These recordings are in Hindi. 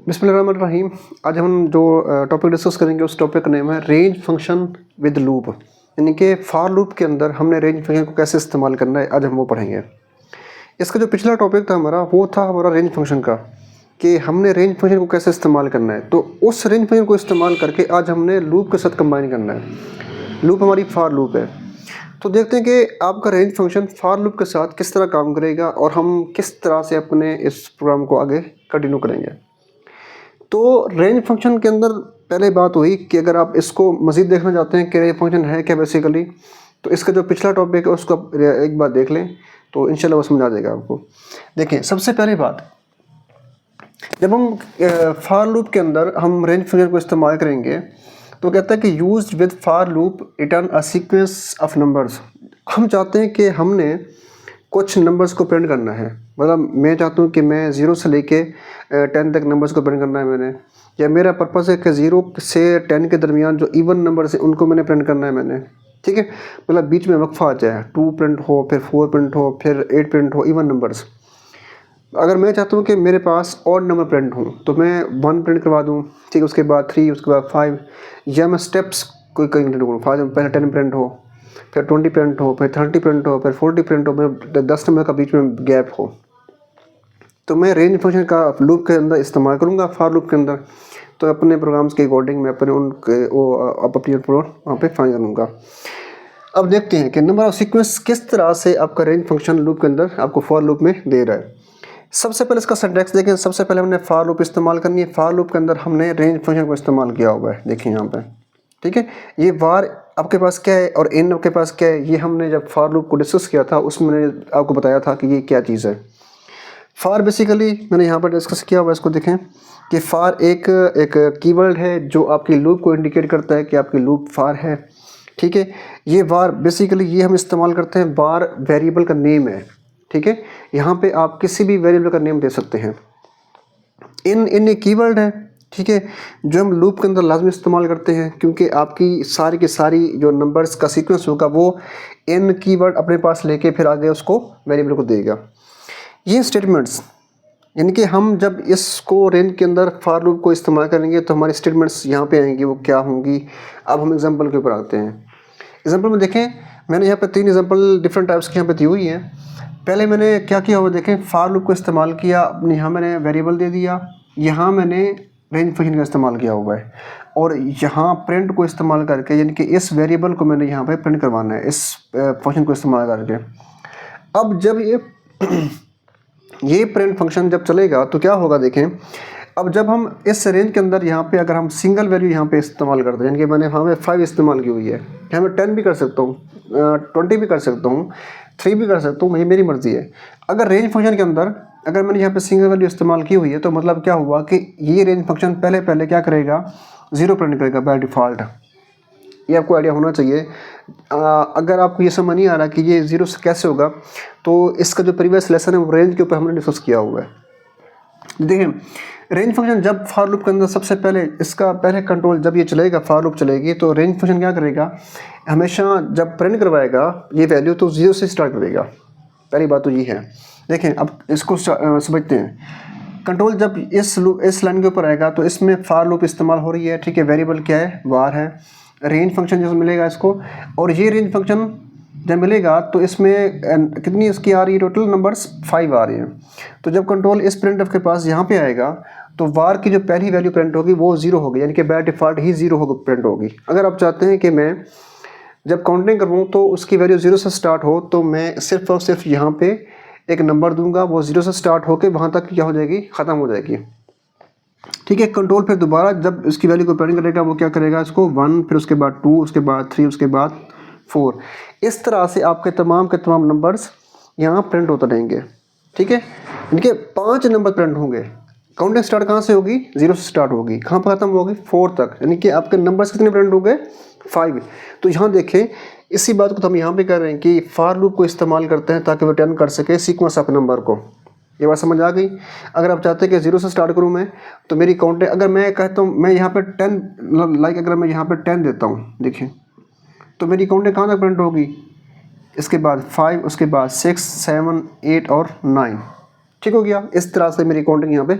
बिस्मिल्लाहिर्रहमानिर्रहीम। आज हम जो टॉपिक डिस्कस करेंगे उस टॉपिक का नेम है रेंज फंक्शन विद लूप, यानी कि फॉर लूप के अंदर हमने रेंज फंक्शन को कैसे इस्तेमाल करना है, आज हम वो पढ़ेंगे। इसका जो पिछला टॉपिक था हमारा वो था हमारा रेंज फंक्शन का, कि हमने रेंज फंक्शन को कैसे इस्तेमाल करना है। तो उस रेंज फंक्शन को इस्तेमाल करके आज हमने लूप के साथ कंबाइन करना है। लूप हमारी फॉर लूप है। तो देखते हैं कि आपका रेंज फंक्शन फॉर लूप के साथ किस तरह काम करेगा और हम किस तरह से अपने इस प्रोग्राम को आगे कंटिन्यू करेंगे। तो रेंज फंक्शन के अंदर पहले बात हुई कि अगर आप इसको मज़ीद देखना चाहते हैं कि रेंज फंक्शन है क्या बेसिकली, तो इसका जो पिछला टॉपिक है उसको एक बार देख लें तो इंशाल्लाह वो समझ आ जाएगा आपको। देखें, सबसे पहली बात, जब हम फॉर लूप के अंदर हम रेंज फंक्शन को इस्तेमाल करेंगे तो कहता है कि used with for loop return a sequence of numbers. हम चाहते हैं कि हमने कुछ नंबर्स को प्रिंट करना है, मतलब मैं चाहता हूँ कि मैं 0 से लेके 10 तक नंबर्स को प्रिंट करना है मैंने, या मेरा पर्पस है कि 0 से 10 के दरमियान जो इवन नंबर्स हैं उनको मैंने प्रिंट करना है मैंने, ठीक है। मतलब बीच में वक्फा आ जाए, 2 प्रिंट हो, फिर 4 प्रिंट हो, फिर 8 प्रिंट हो, इवन नंबर्स। अगर मैं चाहता हूँ कि मेरे पास ऑड नंबर प्रिंट हो तो मैं 1 प्रिंट करवा दूँ, ठीक है, उसके बाद 3, उसके बाद 5, या मैं स्टेप्स कोई प्रिंट करूँ। पहले 10 प्रिंट हो, फिर 20 प्रिंट हो, फिर 30 प्रिंट हो, फिर 40 प्रिंट हो, मैं 10 नंबर का बीच में गैप हो। तो मैं रेंज फंक्शन का लूप के अंदर इस्तेमाल करूँगा फॉर लूप के अंदर। तो अपने प्रोग्राम्स के अकॉर्डिंग मैं अपने उनके अपनी वहाँ पे फाइन करूँगा। अब देखते हैं कि नंबर ऑफ सीक्वेंस किस तरह से आपका रेंज फंक्शन लूप के अंदर आपको फॉर लूप में दे रहा है। सबसे पहले इसका सिंटैक्स देखें। सबसे पहले हमने फॉर लूप इस्तेमाल करनी है। फॉर लूप के अंदर हमने रेंज फंक्शन को इस्तेमाल किया हुआ है, देखिए यहाँ पे, ठीक है। ये वार आपके पास क्या है और इन आपके पास क्या है, ये हमने जब फॉर लूप को डिस्कस किया था उसमें मैंने आपको बताया था कि ये क्या चीज़ है। फॉर बेसिकली मैंने यहाँ पर डिस्कस किया हुआ, इसको देखें कि फॉर एक कीवर्ड है जो आपकी लूप को इंडिकेट करता है कि आपकी लूप फॉर है, ठीक है। ये वार बेसिकली ये हम इस्तेमाल करते हैं, वार वेरिएबल का नेम है, ठीक है। यहाँ पे आप किसी भी वेरिएबल का नेम दे सकते हैं। इन एक कीवर्ड है, ठीक है, जो हम लूप के अंदर लाजमी इस्तेमाल करते हैं, क्योंकि आपकी सारी की सारी जो नंबर्स का सीक्वेंस होगा वो इन कीवर्ड अपने पास लेके फिर आगे उसको वेरिएबल को देगा। ये स्टेटमेंट्स, यानी कि हम जब इसको रेंज के अंदर फॉर लूप को इस्तेमाल करेंगे तो हमारी स्टेटमेंट्स यहाँ पे आएंगी, वो क्या होंगी। अब हम एग्जांपल के ऊपर आते हैं। एग्जांपल में देखें, मैंने यहाँ पे 3 एग्जांपल डिफरेंट टाइप्स की यहाँ पे दी हुई हैं। पहले मैंने क्या किया हुआ, देखें, फॉर लूप को इस्तेमाल किया, अपने यहाँ मैंने वेरिएबल दे दिया, यहाँ मैंने रेंज फंक्शन का इस्तेमाल किया हुआ है, और यहाँ प्रिंट को इस्तेमाल करके, यानी कि इस वेरिएबल को मैंने यहाँ पे प्रिंट करवाना है इस फंक्शन को इस्तेमाल करके। अब जब ये प्रिंट फंक्शन जब चलेगा तो क्या होगा, देखें। अब जब हम इस रेंज के अंदर यहाँ पे अगर हम सिंगल वैल्यू यहाँ पे इस्तेमाल करते हैं, यानी कि मैंने यहाँ पे 5 इस्तेमाल की हुई है, यहाँ मैं 10 भी कर सकता हूँ, 20 भी कर सकता हूँ, 3 भी कर सकता हूँ, ये मेरी मर्ज़ी है। अगर रेंज फंक्शन के अंदर अगर मैंने यहाँ पे सिंगल वैल्यू इस्तेमाल की हुई है तो मतलब क्या हुआ कि ये रेंज फंक्शन पहले क्या करेगा, 0 प्रिंट करेगा बाय डिफ़ॉल्ट। ये आपको आइडिया होना चाहिए। अगर आपको ये समझ नहीं आ रहा कि ये 0 से कैसे होगा, तो इसका जो प्रीवियस लेसन है वो रेंज के ऊपर हमने डिस्कस किया हुआ है। देखिए, रेंज फंक्शन जब फॉर लूप के अंदर सबसे पहले इसका पहले कंट्रोल जब ये चलेगा, फॉर लूप चलेगी, तो रेंज फंक्शन क्या करेगा, हमेशा जब प्रिंट करवाएगा ये वैल्यू तो 0 से स्टार्ट करेगा। पहली बात तो ये है। देखें, अब इसको समझते हैं। कंट्रोल जब इस लाइन के ऊपर आएगा तो इसमें फॉर लूप इस्तेमाल हो रही है, ठीक है। वेरिएबल क्या है, वार है। रेंज फंक्शन जैसे मिलेगा इसको, और ये रेंज फंक्शन जब मिलेगा तो इसमें कितनी इसकी आ रही है, टोटल नंबर्स 5 आ रही हैं। तो जब कंट्रोल इस प्रिंटफ के पास यहाँ पे आएगा तो वार की जो पहली वैल्यू प्रिंट होगी वो 0 होगी, यानी कि बाय डिफ़ॉल्ट ही 0 होगी प्रिंट होगी। अगर आप चाहते हैं कि मैं जब काउंटिंग करूँ तो उसकी वैल्यू 0 से स्टार्ट हो, तो मैं सिर्फ और सिर्फ यहाँ पे एक नंबर दूंगा, वो 0 से स्टार्ट होकर वहाँ तक क्या हो जाएगी, ख़त्म हो जाएगी, ठीक है। कंट्रोल फिर दोबारा जब इसकी वैल्यू को प्रिंट करेगा वो क्या करेगा, इसको 1, फिर उसके बाद 2, उसके बाद 3, उसके बाद 4। इस तरह से आपके तमाम के तमाम नंबर्स यहाँ प्रिंट होते रहेंगे, ठीक है। इनके 5 नंबर प्रिंट होंगे। काउंटिंग स्टार्ट कहाँ से होगी, 0 से स्टार्ट होगी, कहाँ पर ख़त्म होगी, 4 तक, यानी कि आपके नंबर्स कितने प्रिंट हो गए, 5। तो यहाँ देखें, इसी बात को तो हम यहाँ पे कर रहे हैं कि फॉर लूप को इस्तेमाल करते हैं ताकि वो रिटर्न कर सके सीक्वेंस ऑफ नंबर को। ये बात समझ आ गई। अगर आप चाहते हैं कि 0 से स्टार्ट करूँ मैं, तो मेरी काउंटिंग, अगर मैं कहता हूँ मैं यहाँ पे 10 लाइक अगर मैं यहाँ पे 10 देता हूँ, देखिए, तो मेरी काउंटिंग कहाँ तक प्रिंट होगी, इसके बाद 5, उसके बाद 6, 7, 8 और 9, ठीक हो गया। इस तरह से मेरी काउंटिंग यहाँ पे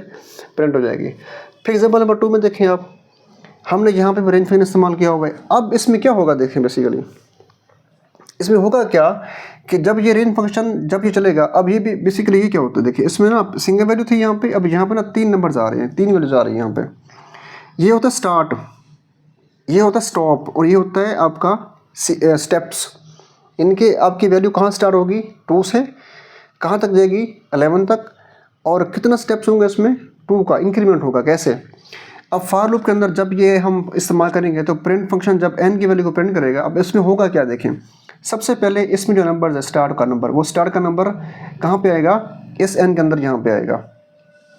प्रिंट हो जाएगी। फिर एग्जाम्पल नंबर 2 में देखें आप, हमने यहाँ पे रेंज फंक्शन इस्तेमाल किया हुआ है। अब इसमें क्या होगा देखें, बेसिकली इसमें होगा क्या कि जब ये रेंज फंक्शन जब ये चलेगा, अब ये भी बेसिकली ये क्या होता है, देखिए इसमें ना सिंगल वैल्यू थी यहाँ पे, अब यहाँ पे ना 3 नंबर्स आ रहे हैं, 3 वैल्यूज आ रही हैं यहाँ पे। ये होता है स्टार्ट, ये होता है स्टॉप, और ये होता है आपका स्टेप्स। इनके आपकी वैल्यू कहाँ स्टार्ट होगी, 2 से कहाँ तक जाएगी, 11 तक, और कितना स्टेप्स होंगे इसमें, 2 का इंक्रीमेंट होगा। कैसे, अब फॉर लूप के अंदर जब ये हम इस्तेमाल करेंगे तो प्रिंट फंक्शन जब n की वैल्यू को प्रिंट करेगा। अब इसमें होगा क्या देखें, सबसे पहले इसमें जो नंबर है स्टार्ट का नंबर, वो स्टार्ट का नंबर कहाँ पे आएगा, इस n के अंदर यहाँ पे आएगा।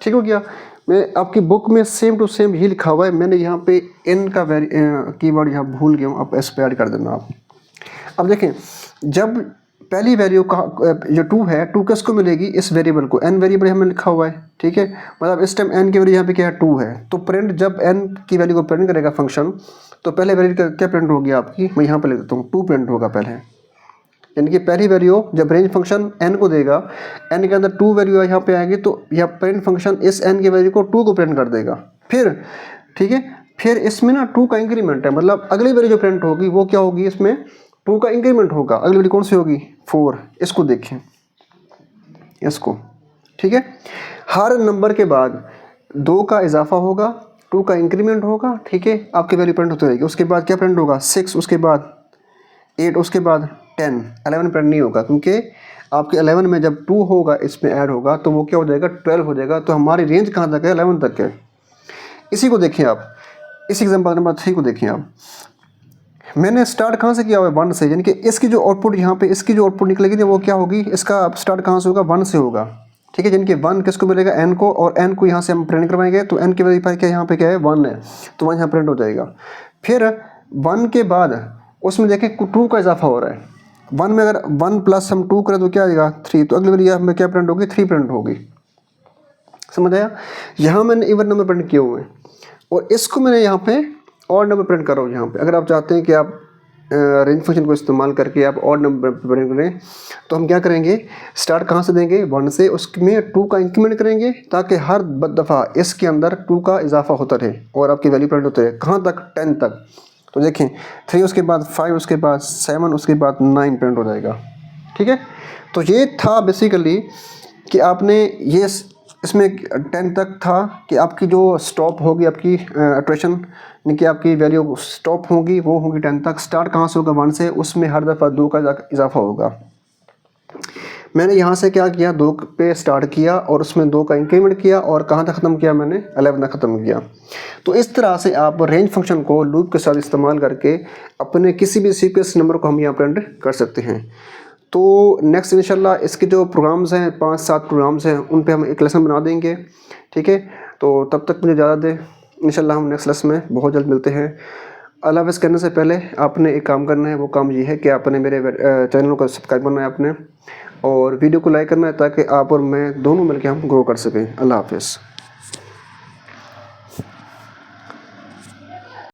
ठीक हो गया। मैं आपकी बुक में सेम टू सेम ही लिखा हुआ है, मैंने यहाँ पे n का कीवर्ड यहाँ भूल गया हूँ, आप इस पे ऐड कर देना आप। अब देखें, जब पहली वैल्यू का जो 2 है, 2 किसको मिलेगी, इस वेरिएबल को, n वेरिएबल हमने लिखा हुआ है, ठीक है, मतलब इस टाइम n की वैल्यू यहाँ पे क्या है, 2 है। तो प्रिंट जब n की वैल्यू को प्रिंट करेगा फंक्शन, तो पहले वैल्यू क्या प्रिंट होगी आपकी, मैं यहाँ पे लिख देता हूँ, 2 प्रिंट होगा पहले। यानी कि पहली वैल्यू जब रेंज फंक्शन n को देगा, n के अंदर 2 वैल्यू यहाँ पे आएगी, तो यह प्रिंट फंक्शन इस n की वैल्यू को 2 को प्रिंट कर देगा। फिर ठीक है, फिर इसमें ना 2 का इंक्रीमेंट है, मतलब अगली वैल्यू जो प्रिंट होगी वो क्या होगी, इसमें 2 का इंक्रीमेंट होगा। अगली वैल्यू कौन सी होगी, 4। इसको देखें, इसको, ठीक है, हर नंबर के बाद 2 का इजाफा होगा, 2 का इंक्रीमेंट होगा, ठीक है, आपकी वैल्यू प्रिंट होती रहेगी। उसके बाद क्या प्रिंट होगा, 6, उसके बाद 8, उसके बाद 10, 11 प्रिंट नहीं होगा, क्योंकि आपके 11 में जब 2 होगा इसमें ऐड होगा तो वो क्या हो जाएगा, 12 हो जाएगा। तो हमारी रेंज कहाँ तक है, 11 तक है। इसी को देखिए आप, इस एग्जाम्पल नंबर 3 को देखिए आप, मैंने स्टार्ट कहाँ से किया हुआ है, 1 से, यानी कि इसकी जो आउटपुट यहाँ पे इसकी जो आउटपुट निकलेगी ना वो क्या होगी, इसका स्टार्ट कहाँ से होगा, 1 से होगा, ठीक है। यानी कि 1 किसको मिलेगा, n को, और n को यहाँ से हम प्रिंट करवाएंगे, तो n की वैल्यू पर क्या यहाँ पे क्या है, 1 है, तो 1 यहाँ प्रिंट हो जाएगा। फिर 1 के बाद उसमें देखें 2 का इजाफा हो रहा है, 1 में अगर 1 प्लस हम 2 करें तो क्या आएगा, 3, तो अगली वैल्यू में क्या प्रिंट होगी, 3 प्रिंट होगी। समझ आया। यहाँ मैंने इवन नंबर प्रिंट किए हुए हैं, और इसको मैंने यहाँ पे ऑड नंबर प्रिंट कर रहा हूँ। यहाँ पे अगर आप चाहते हैं कि आप रेंज फंक्शन को इस्तेमाल करके आप ऑड नंबर प्रिंट करें, तो हम क्या करेंगे, स्टार्ट कहाँ से देंगे, 1 से, उसमें 2 का इंक्रीमेंट करेंगे, ताकि हर दफ़ा इसके अंदर 2 का इजाफा होता रहे और आपकी वैल्यू प्रिंट होती रहे। कहाँ तक, 10 तक। तो देखें 3, उसके बाद 5, उसके बाद 7, उसके बाद 9 प्रिंट हो जाएगा, ठीक है। तो ये था बेसिकली कि आपने ये इसमें 10 तक था कि आपकी जो स्टॉप होगी, आपकी इटरेशन, यानी कि आपकी वैल्यू स्टॉप होगी वो होगी 10 तक। स्टार्ट कहाँ से होगा, 1 से, उसमें हर दफ़ा 2 का इजाफा होगा। मैंने यहाँ से क्या किया, 2 पे स्टार्ट किया और उसमें 2 का इंक्रीमेंट किया, और कहाँ तक ख़त्म किया, मैंने 11 तक ख़त्म किया। तो इस तरह से आप रेंज फंक्शन को लूप के साथ इस्तेमाल करके अपने किसी भी सीक्वेंस नंबर को हम यहाँ प्रिंट कर सकते हैं। तो नेक्स्ट इंशाल्लाह इसके जो प्रोग्राम्स हैं, 5-7 प्रोग्राम्स हैं, उन पे हम एक लेसन बना देंगे, ठीक है। तो तब तक मुझे ज़्यादा दें, इंशाल्लाह हम नेक्स्ट लेसन में बहुत जल्द मिलते हैं। अल्लाह हाफ़िज़ करने से पहले आपने एक काम करना है, वो काम ये है कि आपने मेरे चैनल को सब्सक्राइब करना है आपने, और वीडियो को लाइक करना है, ताकि आप और मैं दोनों मिलकर हम ग्रो कर सकें। अल्लाह हाफ़िज़।